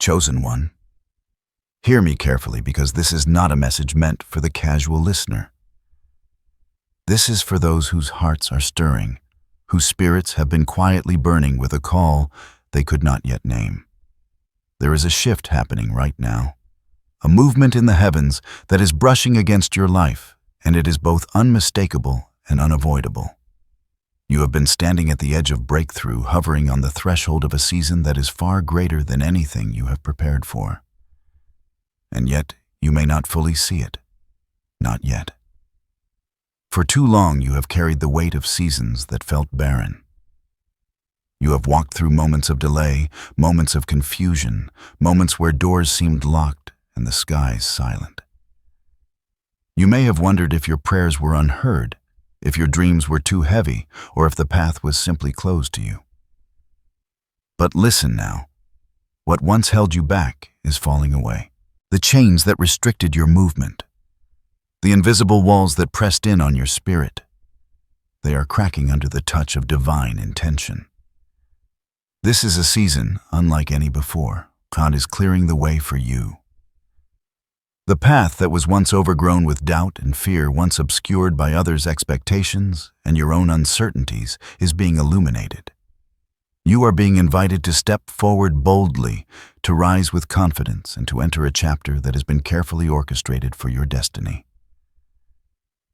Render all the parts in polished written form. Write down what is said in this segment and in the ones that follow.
Chosen one, hear me carefully because this is not a message meant for the casual listener. This is for those whose hearts are stirring, whose spirits have been quietly burning with a call they could not yet name. There is a shift happening right now, a movement in the heavens that is brushing against your life, and it is both unmistakable and unavoidable. You have been standing at the edge of breakthrough, hovering on the threshold of a season that is far greater than anything you have prepared for. And yet, you may not fully see it. Not yet. For too long, you have carried the weight of seasons that felt barren. You have walked through moments of delay, moments of confusion, moments where doors seemed locked and the skies silent. You may have wondered if your prayers were unheard, if your dreams were too heavy, or if the path was simply closed to you. But listen now. What once held you back is falling away. The chains that restricted your movement, the invisible walls that pressed in on your spirit, they are cracking under the touch of divine intention. This is a season unlike any before. God is clearing the way for you. The path that was once overgrown with doubt and fear, once obscured by others' expectations and your own uncertainties, is being illuminated. You are being invited to step forward boldly, to rise with confidence, and to enter a chapter that has been carefully orchestrated for your destiny.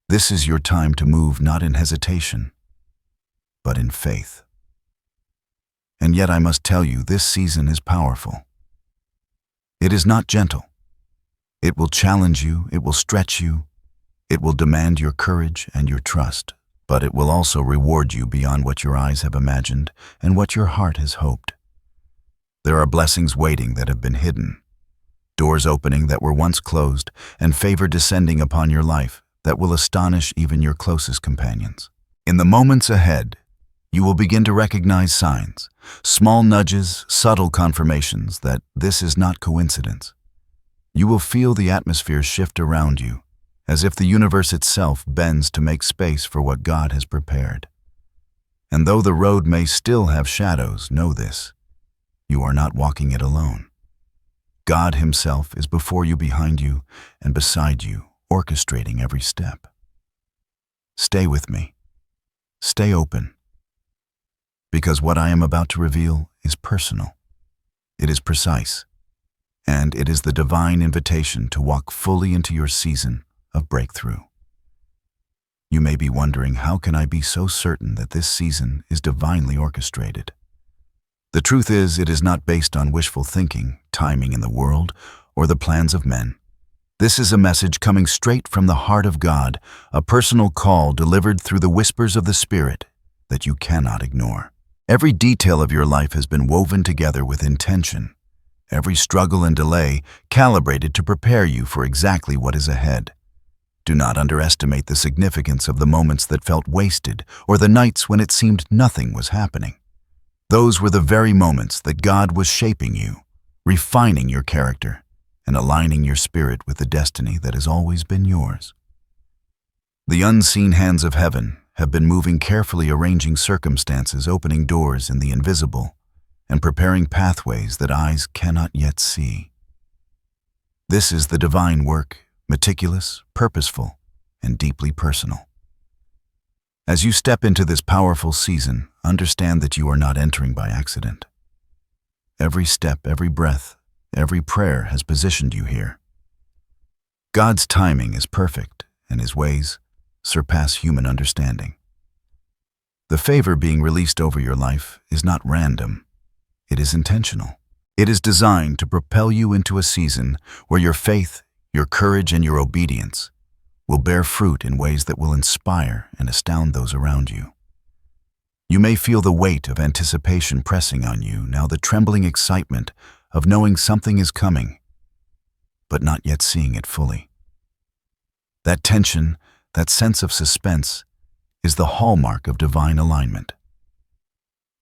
This is your time to move not in hesitation, but in faith. And yet I must tell you, this season is powerful. It is not gentle. It will challenge you, it will stretch you, it will demand your courage and your trust, but it will also reward you beyond what your eyes have imagined and what your heart has hoped. There are blessings waiting that have been hidden, doors opening that were once closed, and favor descending upon your life that will astonish even your closest companions. In the moments ahead, you will begin to recognize signs, small nudges, subtle confirmations that this is not coincidence. You will feel the atmosphere shift around you, as if the universe itself bends to make space for what God has prepared. And though the road may still have shadows, know this: you are not walking it alone. God Himself is before you, behind you, and beside you, orchestrating every step. Stay with me. Stay open. Because what I am about to reveal is personal. It is precise. And it is the divine invitation to walk fully into your season of breakthrough. You may be wondering, how can I be so certain that this season is divinely orchestrated? The truth is, it is not based on wishful thinking, timing in the world, or the plans of men. This is a message coming straight from the heart of God, a personal call delivered through the whispers of the Spirit that you cannot ignore. Every detail of your life has been woven together with intention. Every struggle and delay calibrated to prepare you for exactly what is ahead. Do not underestimate the significance of the moments that felt wasted or the nights when it seemed nothing was happening. Those were the very moments that God was shaping you, refining your character, and aligning your spirit with the destiny that has always been yours. The unseen hands of heaven have been moving carefully, arranging circumstances, opening doors in the invisible, and preparing pathways that eyes cannot yet see. This is the divine work, meticulous, purposeful, and deeply personal. As you step into this powerful season, understand that you are not entering by accident. Every step, every breath, every prayer has positioned you here. God's timing is perfect, and His ways surpass human understanding. The favor being released over your life is not random. It is intentional. It is designed to propel you into a season where your faith, your courage, and your obedience will bear fruit in ways that will inspire and astound those around you. You may feel the weight of anticipation pressing on you now, the trembling excitement of knowing something is coming, but not yet seeing it fully. That tension, that sense of suspense, is the hallmark of divine alignment.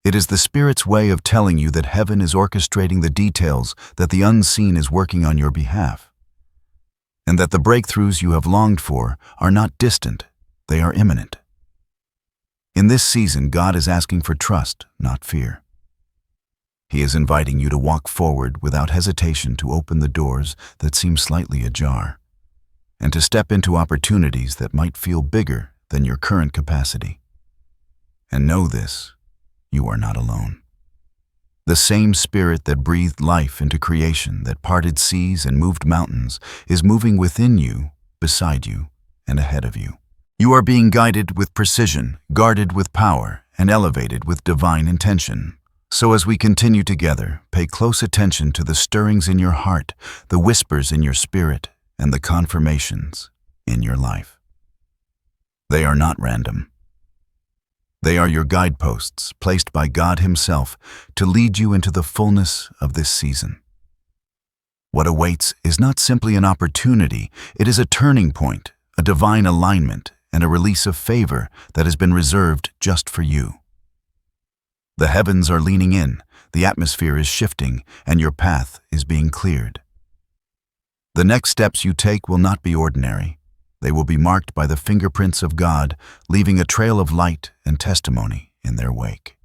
It is the Spirit's way of telling you that heaven is orchestrating the details, that the unseen is working on your behalf, and that the breakthroughs you have longed for are not distant, they are imminent. In this season, God is asking for trust, not fear. He is inviting you to walk forward without hesitation, to open the doors that seem slightly ajar, and to step into opportunities that might feel bigger than your current capacity. And know this, you are not alone. The same Spirit that breathed life into creation, that parted seas and moved mountains, is moving within you, beside you, and ahead of you. You are being guided with precision, guarded with power, and elevated with divine intention. So as we continue together, pay close attention to the stirrings in your heart, the whispers in your spirit, and the confirmations in your life. They are not random. They are your guideposts, placed by God Himself to lead you into the fullness of this season. What awaits is not simply an opportunity, it is a turning point, a divine alignment, and a release of favor that has been reserved just for you. The heavens are leaning in, the atmosphere is shifting, and your path is being cleared. The next steps you take will not be ordinary. They will be marked by the fingerprints of God, leaving a trail of light and testimony in their wake.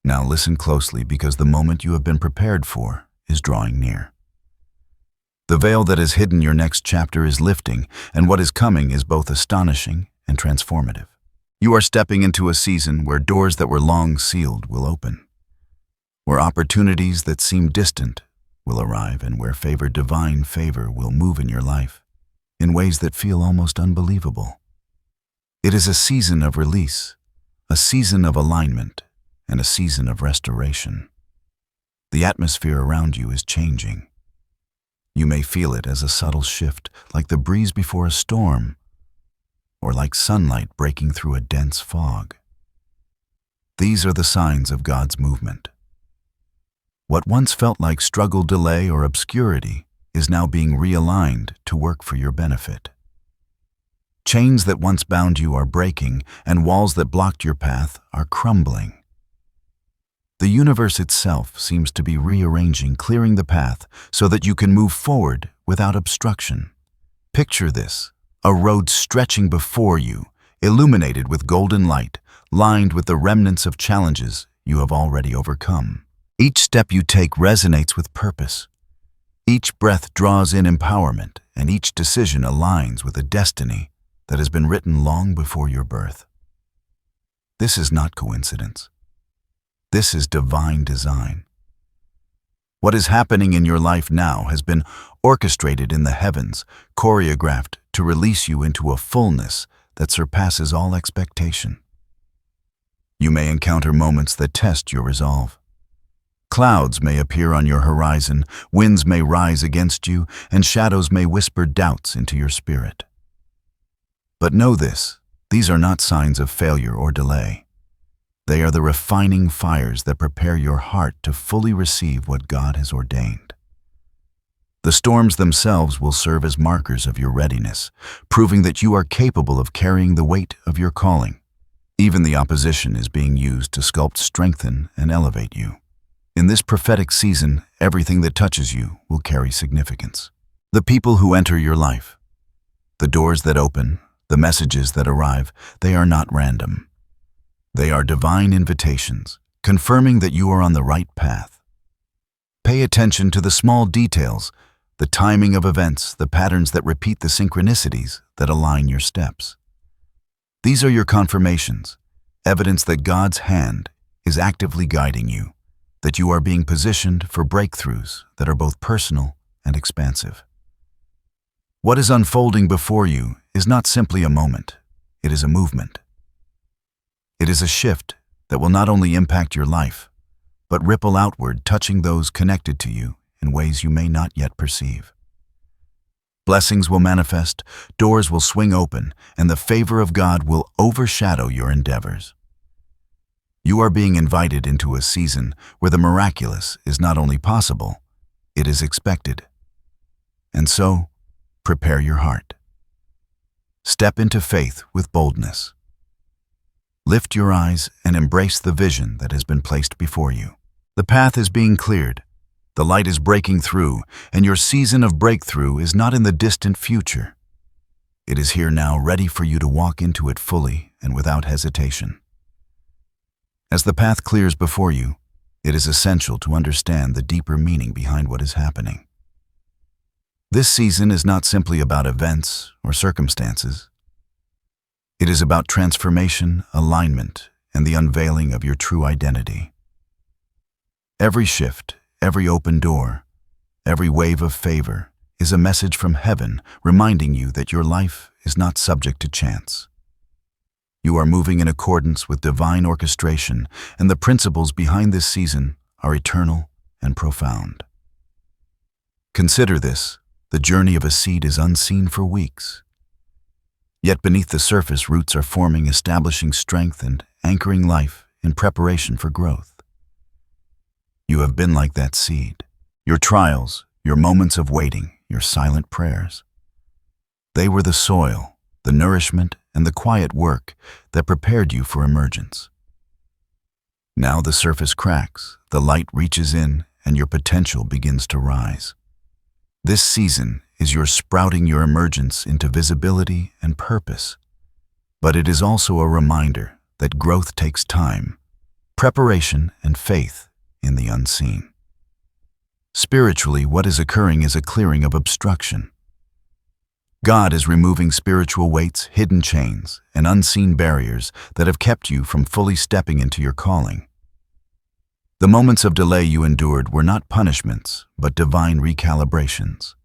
Now listen closely, because the moment you have been prepared for is drawing near. The veil that has hidden your next chapter is lifting, and what is coming is both astonishing and transformative. You are stepping into a season where doors that were long sealed will open, where opportunities that seem distant will arrive, and where divine favor will move in your life in ways that feel almost unbelievable. It is a season of release, a season of alignment, and a season of restoration. The atmosphere around you is changing. You may feel it as a subtle shift, like the breeze before a storm, or like sunlight breaking through a dense fog. These are the signs of God's movement. What once felt like struggle, delay, or obscurity is now being realigned to work for your benefit. Chains that once bound you are breaking, and walls that blocked your path are crumbling. The universe itself seems to be rearranging, clearing the path so that you can move forward without obstruction. Picture this, a road stretching before you, illuminated with golden light, lined with the remnants of challenges you have already overcome. Each step you take resonates with purpose. Each breath draws in empowerment, and each decision aligns with a destiny that has been written long before your birth. This is not coincidence. This is divine design. What is happening in your life now has been orchestrated in the heavens, choreographed to release you into a fullness that surpasses all expectation. You may encounter moments that test your resolve. Clouds may appear on your horizon, winds may rise against you, and shadows may whisper doubts into your spirit. But know this, these are not signs of failure or delay. They are the refining fires that prepare your heart to fully receive what God has ordained. The storms themselves will serve as markers of your readiness, proving that you are capable of carrying the weight of your calling. Even the opposition is being used to sculpt, strengthen, and elevate you. In this prophetic season, everything that touches you will carry significance. The people who enter your life, the doors that open, the messages that arrive, they are not random. They are divine invitations, confirming that you are on the right path. Pay attention to the small details, the timing of events, the patterns that repeat, the synchronicities that align your steps. These are your confirmations, evidence that God's hand is actively guiding you, that you are being positioned for breakthroughs that are both personal and expansive. What is unfolding before you is not simply a moment, it is a movement. It is a shift that will not only impact your life, but ripple outward, touching those connected to you in ways you may not yet perceive. Blessings will manifest, doors will swing open, and the favor of God will overshadow your endeavors. You are being invited into a season where the miraculous is not only possible, it is expected. And so, prepare your heart. Step into faith with boldness. Lift your eyes and embrace the vision that has been placed before you. The path is being cleared, the light is breaking through, and your season of breakthrough is not in the distant future. It is here now, ready for you to walk into it fully and without hesitation. As the path clears before you, It is essential to understand the deeper meaning behind what is happening. This season is not simply about events or circumstances. It is about transformation, alignment, and the unveiling of your true identity. Every shift, every open door, every wave of favor is a message from heaven reminding you that your life is not subject to chance. You are moving in accordance with divine orchestration, and the principles behind this season are eternal and profound. Consider this: the journey of a seed is unseen for weeks. Yet beneath the surface, roots are forming, establishing strength and anchoring life in preparation for growth. You have been like that seed. Your trials, your moments of waiting, your silent prayers. They were the soil, the nourishment, and the quiet work that prepared you for emergence. Now the surface cracks, the light reaches in, and your potential begins to rise. This season is your sprouting your emergence into visibility and purpose. But it is also a reminder that growth takes time, preparation, and faith in the unseen. Spiritually, what is occurring is a clearing of obstruction. God is removing spiritual weights, hidden chains, and unseen barriers that have kept you from fully stepping into your calling. The moments of delay you endured were not punishments, but divine recalibrations.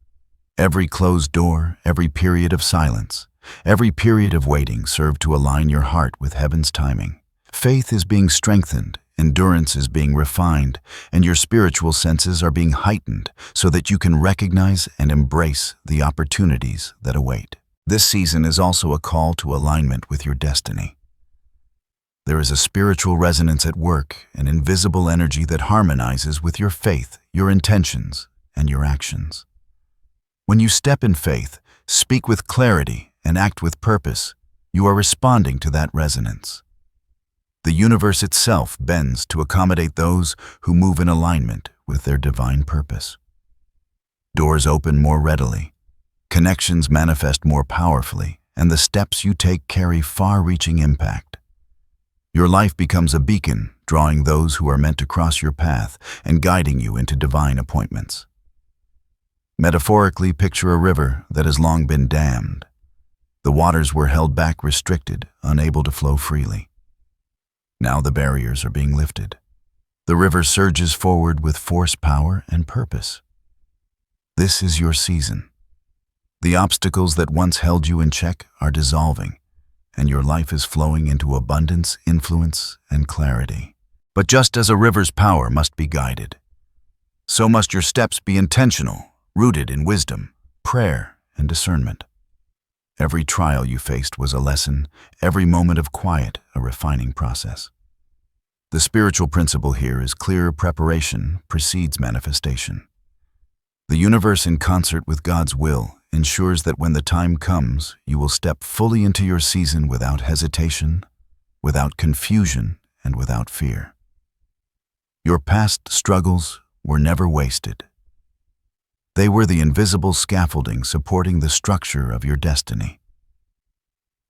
Every closed door, every period of silence, every period of waiting served to align your heart with heaven's timing. Faith is being strengthened, endurance is being refined, and your spiritual senses are being heightened so that you can recognize and embrace the opportunities that await. This season is also a call to alignment with your destiny. There is a spiritual resonance at work, an invisible energy that harmonizes with your faith, your intentions, and your actions. When you step in faith, speak with clarity, and act with purpose, you are responding to that resonance. The universe itself bends to accommodate those who move in alignment with their divine purpose. Doors open more readily, connections manifest more powerfully, and the steps you take carry far-reaching impact. Your life becomes a beacon, drawing those who are meant to cross your path and guiding you into divine appointments. Metaphorically, picture a river that has long been dammed. The waters were held back, restricted, unable to flow freely. Now the barriers are being lifted. The river surges forward with force, power, and purpose. This is your season. The obstacles that once held you in check are dissolving, and your life is flowing into abundance, influence, and clarity. But just as a river's power must be guided, so must your steps be intentional, rooted in wisdom, prayer, and discernment. Every trial you faced was a lesson, every moment of quiet a refining process. The spiritual principle here is clear: preparation precedes manifestation. The universe, in concert with God's will, ensures that when the time comes, you will step fully into your season without hesitation, without confusion, and without fear. Your past struggles were never wasted. They were the invisible scaffolding supporting the structure of your destiny.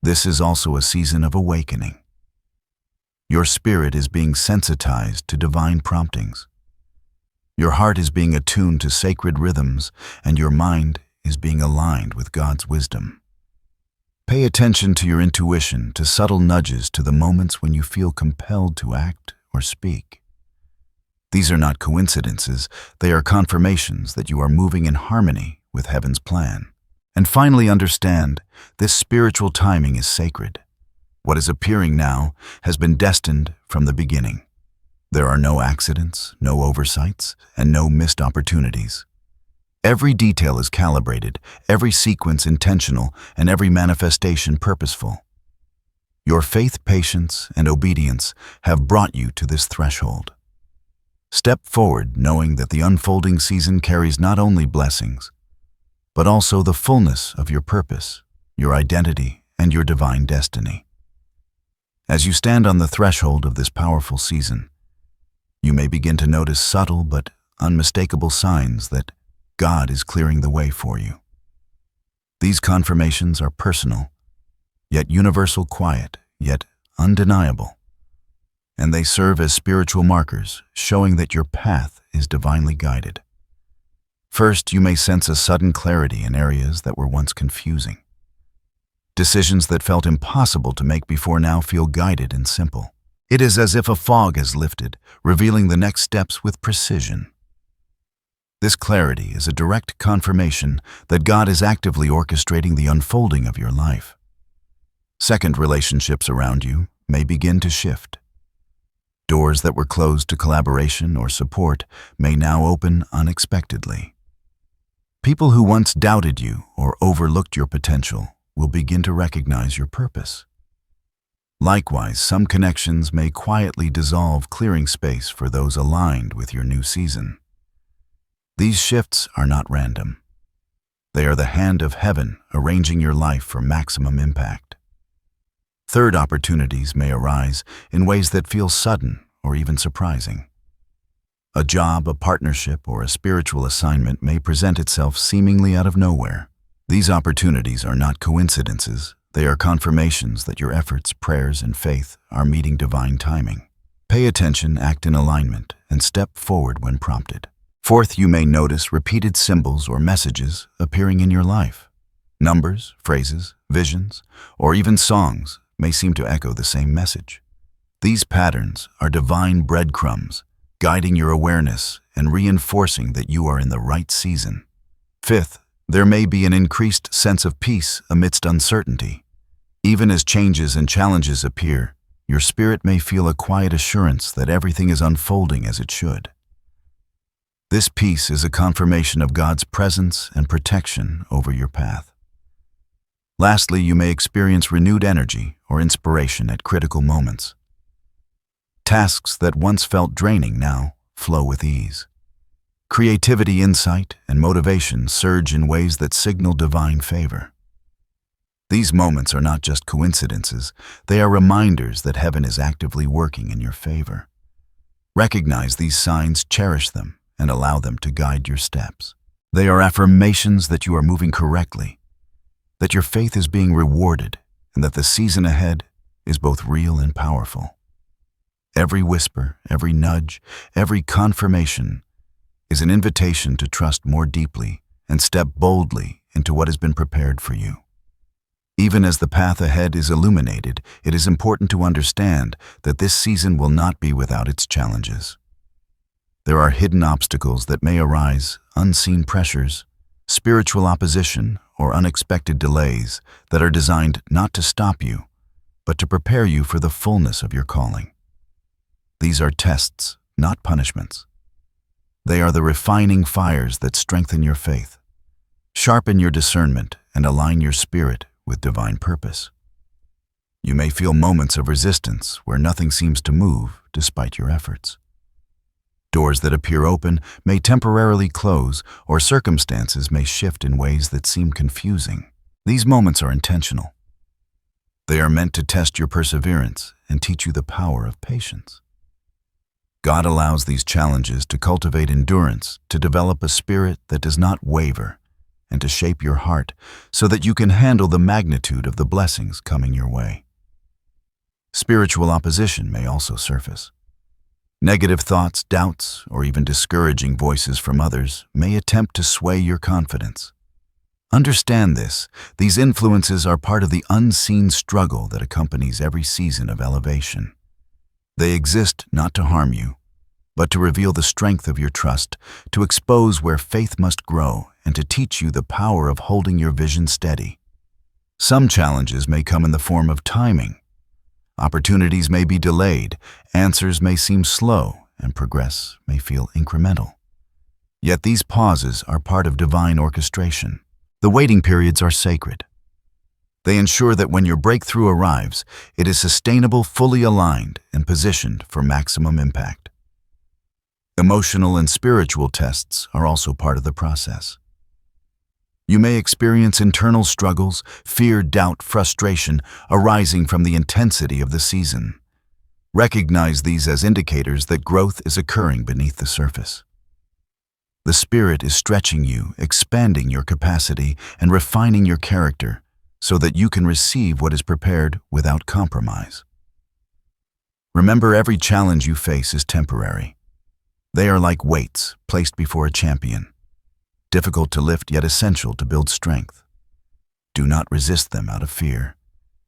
This is also a season of awakening. Your spirit is being sensitized to divine promptings. Your heart is being attuned to sacred rhythms, and your mind is being aligned with God's wisdom. Pay attention to your intuition, to subtle nudges, to the moments when you feel compelled to act or speak. These are not coincidences, they are confirmations that you are moving in harmony with heaven's plan. And finally, understand, this spiritual timing is sacred. What is appearing now has been destined from the beginning. There are no accidents, no oversights, and no missed opportunities. Every detail is calibrated, every sequence intentional, and every manifestation purposeful. Your faith, patience, and obedience have brought you to this threshold. Step forward knowing that the unfolding season carries not only blessings, but also the fullness of your purpose, your identity, and your divine destiny. As you stand on the threshold of this powerful season, you may begin to notice subtle but unmistakable signs that God is clearing the way for you. These confirmations are personal, yet universal, quiet, yet undeniable. and they serve as spiritual markers, showing that your path is divinely guided. First, you may sense a sudden clarity in areas that were once confusing. Decisions that felt impossible to make before now feel guided and simple. It is as if a fog has lifted, revealing the next steps with precision. This clarity is a direct confirmation that God is actively orchestrating the unfolding of your life. Second, relationships around you may begin to shift. Doors that were closed to collaboration or support may now open unexpectedly. People who once doubted you or overlooked your potential will begin to recognize your purpose. Likewise, some connections may quietly dissolve, clearing space for those aligned with your new season. These shifts are not random. They are the hand of heaven arranging your life for maximum impact. Third, opportunities may arise in ways that feel sudden or even surprising. A job, a partnership, or a spiritual assignment may present itself seemingly out of nowhere. These opportunities are not coincidences. They are confirmations that your efforts, prayers, and faith are meeting divine timing. Pay attention, act in alignment, and step forward when prompted. Fourth, you may notice repeated symbols or messages appearing in your life. Numbers, phrases, visions, or even songs may seem to echo the same message. These patterns are divine breadcrumbs, guiding your awareness and reinforcing that you are in the right season. Fifth, there may be an increased sense of peace amidst uncertainty. Even as changes and challenges appear, your spirit may feel a quiet assurance that everything is unfolding as it should. This peace is a confirmation of God's presence and protection over your path. Lastly, you may experience renewed energy or inspiration at critical moments. Tasks that once felt draining now flow with ease. Creativity, insight, and motivation surge in ways that signal divine favor. These moments are not just coincidences, they are reminders that heaven is actively working in your favor. Recognize these signs, cherish them, and allow them to guide your steps. They are affirmations that you are moving correctly, that your faith is being rewarded, and that the season ahead is both real and powerful. Every whisper, every nudge, every confirmation is an invitation to trust more deeply and step boldly into what has been prepared for you. Even as the path ahead is illuminated, it is important to understand that this season will not be without its challenges. There are hidden obstacles that may arise, unseen pressures, spiritual opposition, or unexpected delays that are designed not to stop you, but to prepare you for the fullness of your calling. These are tests, not punishments. They are the refining fires that strengthen your faith, sharpen your discernment, and align your spirit with divine purpose. You may feel moments of resistance where nothing seems to move despite your efforts. Doors that appear open may temporarily close, or circumstances may shift in ways that seem confusing. These moments are intentional. They are meant to test your perseverance and teach you the power of patience. God allows these challenges to cultivate endurance, to develop a spirit that does not waver, and to shape your heart so that you can handle the magnitude of the blessings coming your way. Spiritual opposition may also surface. Negative thoughts, doubts, or even discouraging voices from others may attempt to sway your confidence. Understand this, these influences are part of the unseen struggle that accompanies every season of elevation. They exist not to harm you, but to reveal the strength of your trust, to expose where faith must grow, and to teach you the power of holding your vision steady. Some challenges may come in the form of timing. Opportunities may be delayed, answers may seem slow, and progress may feel incremental. Yet these pauses are part of divine orchestration. The waiting periods are sacred. They ensure that when your breakthrough arrives, it is sustainable, fully aligned, and positioned for maximum impact. Emotional and spiritual tests are also part of the process. You may experience internal struggles, fear, doubt, frustration arising from the intensity of the season. Recognize these as indicators that growth is occurring beneath the surface. The Spirit is stretching you, expanding your capacity, and refining your character so that you can receive what is prepared without compromise. Remember, every challenge you face is temporary. They are like weights placed before a champion, difficult to lift yet essential to build strength. Do not resist them out of fear.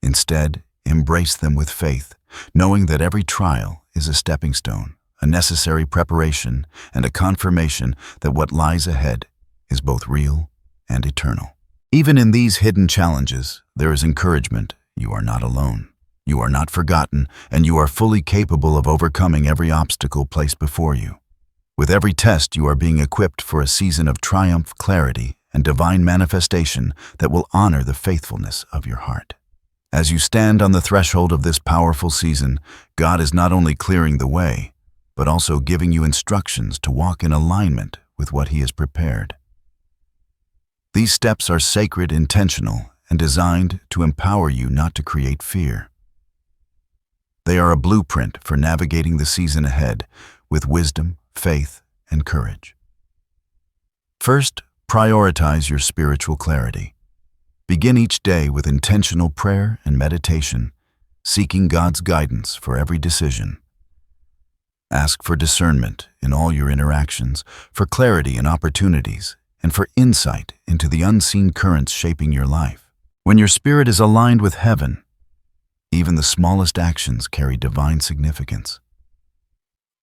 Instead, embrace them with faith, knowing that every trial is a stepping stone, a necessary preparation, and a confirmation that what lies ahead is both real and eternal. Even in these hidden challenges, there is encouragement. You are not alone. You are not forgotten, and you are fully capable of overcoming every obstacle placed before you. With every test, you are being equipped for a season of triumph, clarity, and divine manifestation that will honor the faithfulness of your heart. As you stand on the threshold of this powerful season, God is not only clearing the way, but also giving you instructions to walk in alignment with what He has prepared. These steps are sacred, intentional, and designed to empower you, not to create fear. They are a blueprint for navigating the season ahead with wisdom, faith, and courage. First, prioritize your spiritual clarity. Begin each day with intentional prayer and meditation, seeking God's guidance for every decision. Ask for discernment in all your interactions, for clarity in opportunities, and for insight into the unseen currents shaping your life. When your spirit is aligned with heaven, even the smallest actions carry divine significance.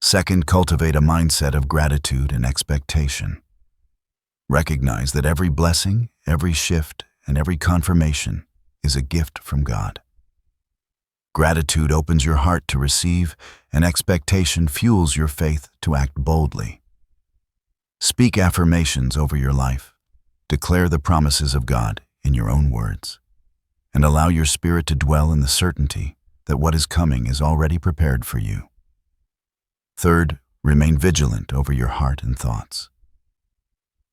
Second, cultivate a mindset of gratitude and expectation. Recognize that every blessing, every shift, and every confirmation is a gift from God. Gratitude opens your heart to receive, and expectation fuels your faith to act boldly. Speak affirmations over your life. Declare the promises of God in your own words, and allow your spirit to dwell in the certainty that what is coming is already prepared for you. Third, remain vigilant over your heart and thoughts.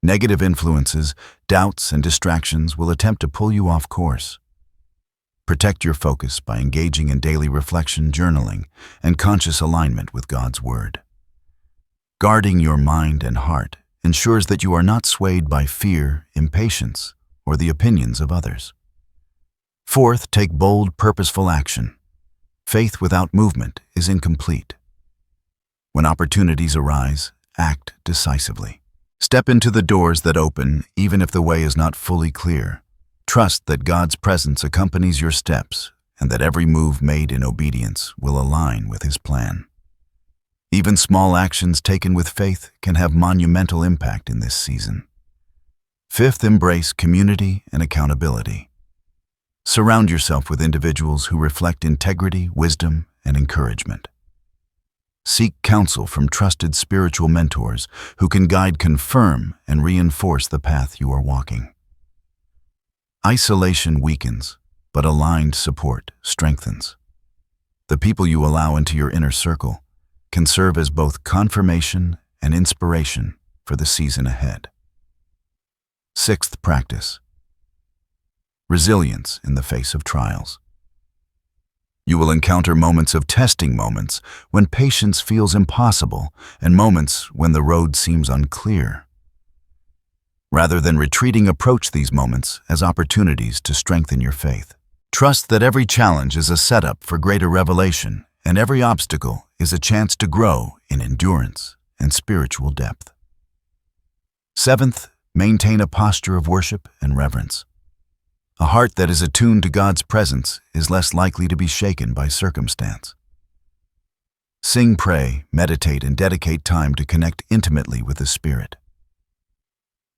Negative influences, doubts, and distractions will attempt to pull you off course. Protect your focus by engaging in daily reflection, journaling, and conscious alignment with God's Word. Guarding your mind and heart ensures that you are not swayed by fear, impatience, or the opinions of others. Fourth, take bold, purposeful action. Faith without movement is incomplete. When opportunities arise, act decisively. Step into the doors that open, even if the way is not fully clear. Trust that God's presence accompanies your steps, and that every move made in obedience will align with His plan. Even small actions taken with faith can have monumental impact in this season. Fifth, embrace community and accountability. Surround yourself with individuals who reflect integrity, wisdom, and encouragement. Seek counsel from trusted spiritual mentors who can guide, confirm, and reinforce the path you are walking. Isolation weakens, but aligned support strengthens. The people you allow into your inner circle can serve as both confirmation and inspiration for the season ahead. Sixth, practice resilience in the face of trials. You will encounter moments of testing, moments when patience feels impossible, and moments when the road seems unclear. Rather than retreating, approach these moments as opportunities to strengthen your faith. Trust that every challenge is a setup for greater revelation, and every obstacle is a chance to grow in endurance and spiritual depth. Seventh, maintain a posture of worship and reverence. A heart that is attuned to God's presence is less likely to be shaken by circumstance. Sing, pray, meditate, and dedicate time to connect intimately with the Spirit.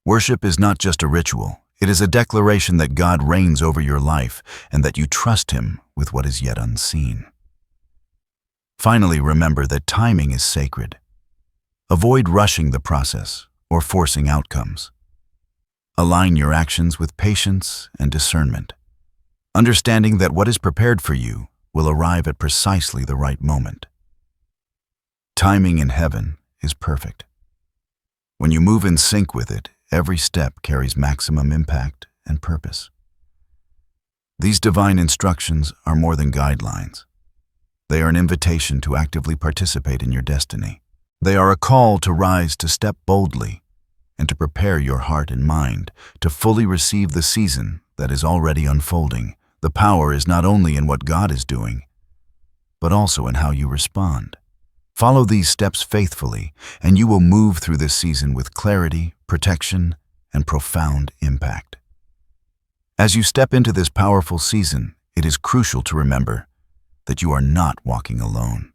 Worship is not just a ritual, it is a declaration that God reigns over your life and that you trust Him with what is yet unseen. Finally, remember that timing is sacred. Avoid rushing the process or forcing outcomes. Align your actions with patience and discernment, understanding that what is prepared for you will arrive at precisely the right moment. Timing in heaven is perfect. When you move in sync with it, every step carries maximum impact and purpose. These divine instructions are more than guidelines. They are an invitation to actively participate in your destiny. They are a call to rise, to step boldly, and to prepare your heart and mind to fully receive the season that is already unfolding. The power is not only in what God is doing, but also in how you respond. Follow these steps faithfully, and you will move through this season with clarity, protection, and profound impact. As you step into this powerful season, it is crucial to remember that you are not walking alone.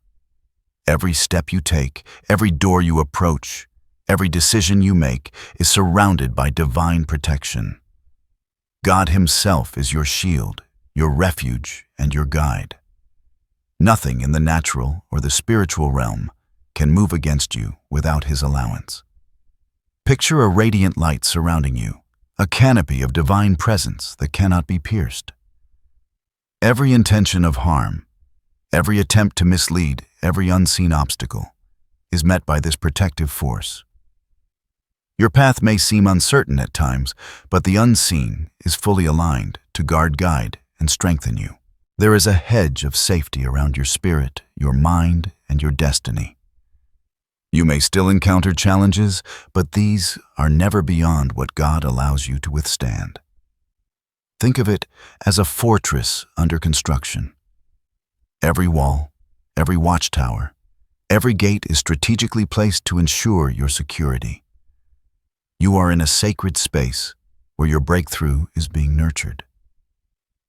Every step you take, every door you approach, every decision you make is surrounded by divine protection. God Himself is your shield, your refuge, and your guide. Nothing in the natural or the spiritual realm can move against you without His allowance. Picture a radiant light surrounding you, a canopy of divine presence that cannot be pierced. Every intention of harm, every attempt to mislead, every unseen obstacle is met by this protective force. Your path may seem uncertain at times, but the unseen is fully aligned to guide, and strengthen you. There is a hedge of safety around your spirit, your mind, and your destiny. You may still encounter challenges, but these are never beyond what God allows you to withstand. Think of it as a fortress under construction. Every wall, every watchtower, every gate is strategically placed to ensure your security. You are in a sacred space where your breakthrough is being nurtured.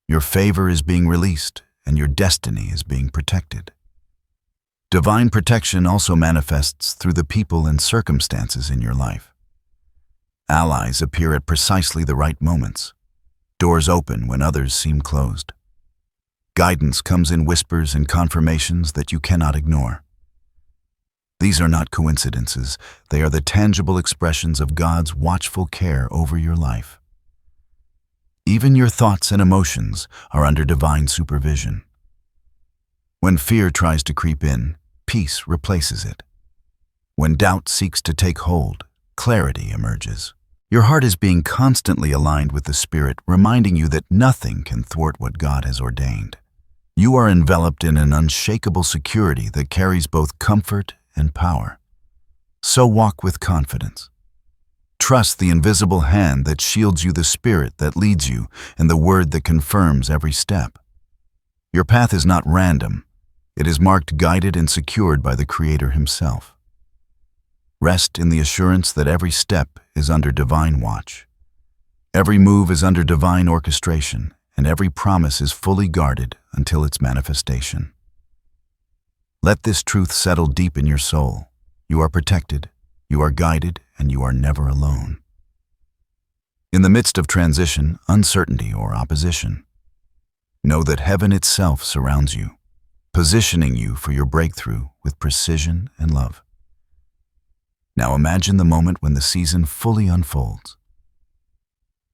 Your favor is being released, and your destiny is being protected. Divine protection also manifests through the people and circumstances in your life. Allies appear at precisely the right moments. Doors open when others seem closed. Guidance comes in whispers and confirmations that you cannot ignore. These are not coincidences. They are the tangible expressions of God's watchful care over your life. Even your thoughts and emotions are under divine supervision. When fear tries to creep in, peace replaces it. When doubt seeks to take hold, clarity emerges. Your heart is being constantly aligned with the Spirit, reminding you that nothing can thwart what God has ordained. You are enveloped in an unshakable security that carries both comfort and power. So walk with confidence. Trust the invisible hand that shields you, the Spirit that leads you, and the Word that confirms every step. Your path is not random. It is marked, guided, and secured by the Creator Himself. Rest in the assurance that every step is under divine watch. Every move is under divine orchestration, and every promise is fully guarded until its manifestation. Let this truth settle deep in your soul. You are protected, you are guided, and you are never alone. In the midst of transition, uncertainty, or opposition, know that heaven itself surrounds you, positioning you for your breakthrough with precision and love. Now imagine the moment when the season fully unfolds.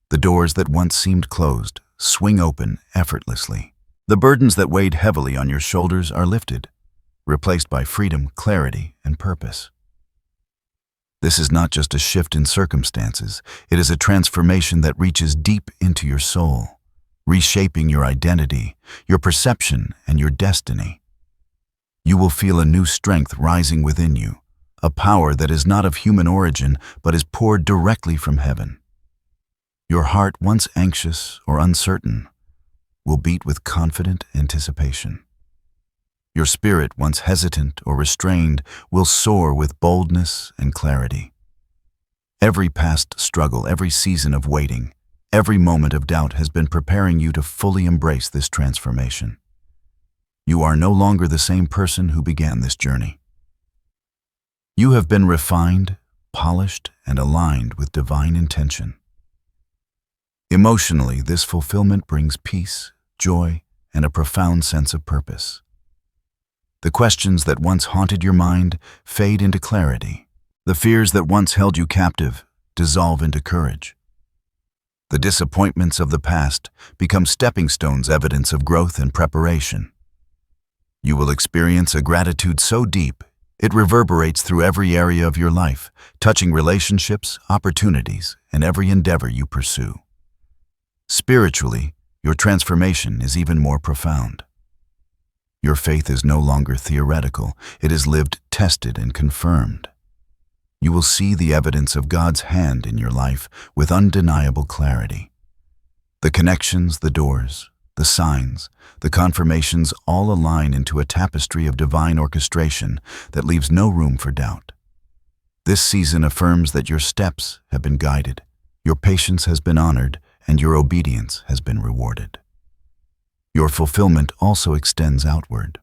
The doors that once seemed closed swing open effortlessly. The burdens that weighed heavily on your shoulders are lifted, replaced by freedom, clarity, and purpose. This is not just a shift in circumstances, it is a transformation that reaches deep into your soul, reshaping your identity, your perception, and your destiny. You will feel a new strength rising within you, a power that is not of human origin but is poured directly from heaven. Your heart, once anxious or uncertain, will beat with confident anticipation. Your spirit, once hesitant or restrained, will soar with boldness and clarity. Every past struggle, every season of waiting, every moment of doubt has been preparing you to fully embrace this transformation. You are no longer the same person who began this journey. You have been refined, polished, and aligned with divine intention. Emotionally, this fulfillment brings peace, joy, and a profound sense of purpose. The questions that once haunted your mind fade into clarity. The fears that once held you captive dissolve into courage. The disappointments of the past become stepping stones, evidence of growth and preparation. You will experience a gratitude so deep, it reverberates through every area of your life, touching relationships, opportunities, and every endeavor you pursue. Spiritually, your transformation is even more profound. Your faith is no longer theoretical, it is lived, tested, and confirmed. You will see the evidence of God's hand in your life with undeniable clarity. The connections, the doors, the signs, the confirmations all align into a tapestry of divine orchestration that leaves no room for doubt. This season affirms that your steps have been guided, your patience has been honored, and your obedience has been rewarded. Your fulfillment also extends outward.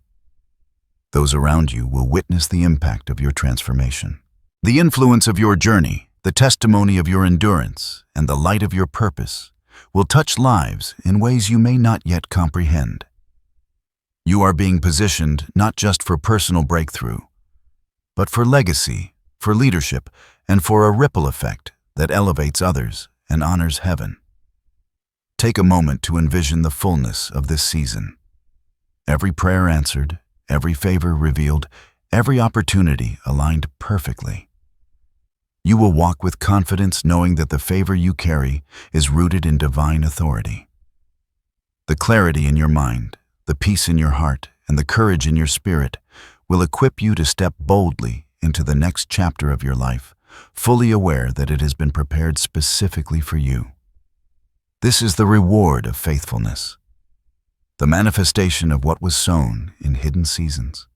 Those around you will witness the impact of your transformation. The influence of your journey, the testimony of your endurance, and the light of your purpose will touch lives in ways you may not yet comprehend. You are being positioned not just for personal breakthrough, but for legacy, for leadership, and for a ripple effect that elevates others and honors heaven. Take a moment to envision the fullness of this season. Every prayer answered, every favor revealed, every opportunity aligned perfectly. You will walk with confidence knowing that the favor you carry is rooted in divine authority. The clarity in your mind, the peace in your heart, and the courage in your spirit will equip you to step boldly into the next chapter of your life, fully aware that it has been prepared specifically for you. This is the reward of faithfulness, the manifestation of what was sown in hidden seasons,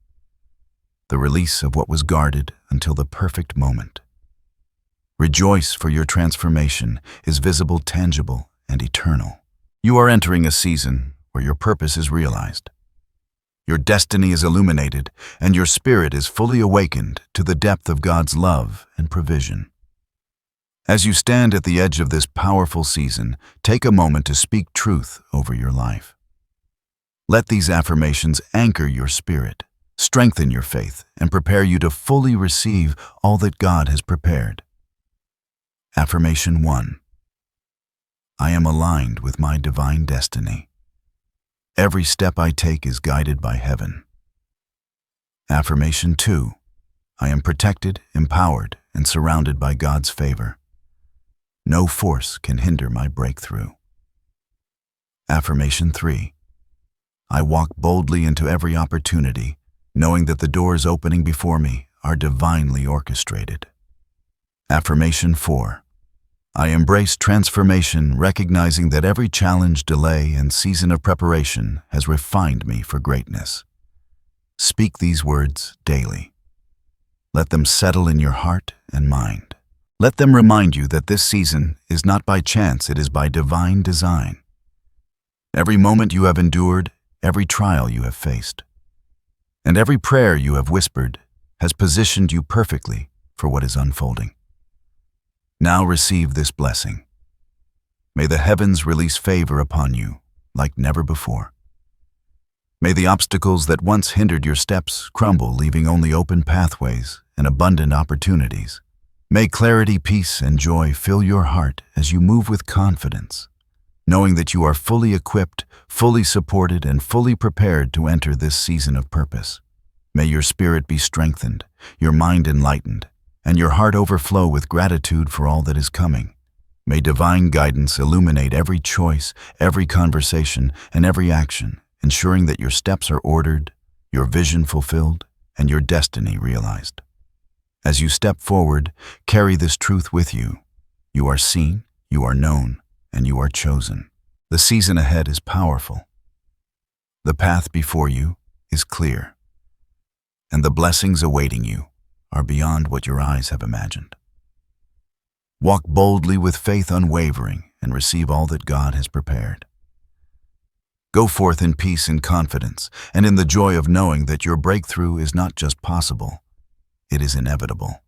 the release of what was guarded until the perfect moment. Rejoice, for your transformation is visible, tangible, and eternal. You are entering a season where your purpose is realized. Your destiny is illuminated, and your spirit is fully awakened to the depth of God's love and provision. As you stand at the edge of this powerful season, take a moment to speak truth over your life. Let these affirmations anchor your spirit, strengthen your faith, and prepare you to fully receive all that God has prepared. Affirmation 1. I am aligned with my divine destiny. Every step I take is guided by heaven. Affirmation 2. I am protected, empowered, and surrounded by God's favor. No force can hinder my breakthrough. Affirmation 3. I walk boldly into every opportunity, knowing that the doors opening before me are divinely orchestrated. Affirmation 4. I embrace transformation, recognizing that every challenge, delay, and season of preparation has refined me for greatness. Speak these words daily. Let them settle in your heart and mind. Let them remind you that this season is not by chance, it is by divine design. Every moment you have endured, every trial you have faced, and every prayer you have whispered has positioned you perfectly for what is unfolding. Now receive this blessing. May the heavens release favor upon you like never before. May the obstacles that once hindered your steps crumble, leaving only open pathways and abundant opportunities. May clarity, peace, and joy fill your heart as you move with confidence, knowing that you are fully equipped, fully supported, and fully prepared to enter this season of purpose. May your spirit be strengthened, your mind enlightened, and your heart overflow with gratitude for all that is coming. May divine guidance illuminate every choice, every conversation, and every action, ensuring that your steps are ordered, your vision fulfilled, and your destiny realized. As you step forward, carry this truth with you. You are seen, you are known, and you are chosen. The season ahead is powerful. The path before you is clear, and the blessings awaiting you are beyond what your eyes have imagined. Walk boldly with faith unwavering and receive all that God has prepared. Go forth in peace and confidence, and in the joy of knowing that your breakthrough is not just possible, it is inevitable.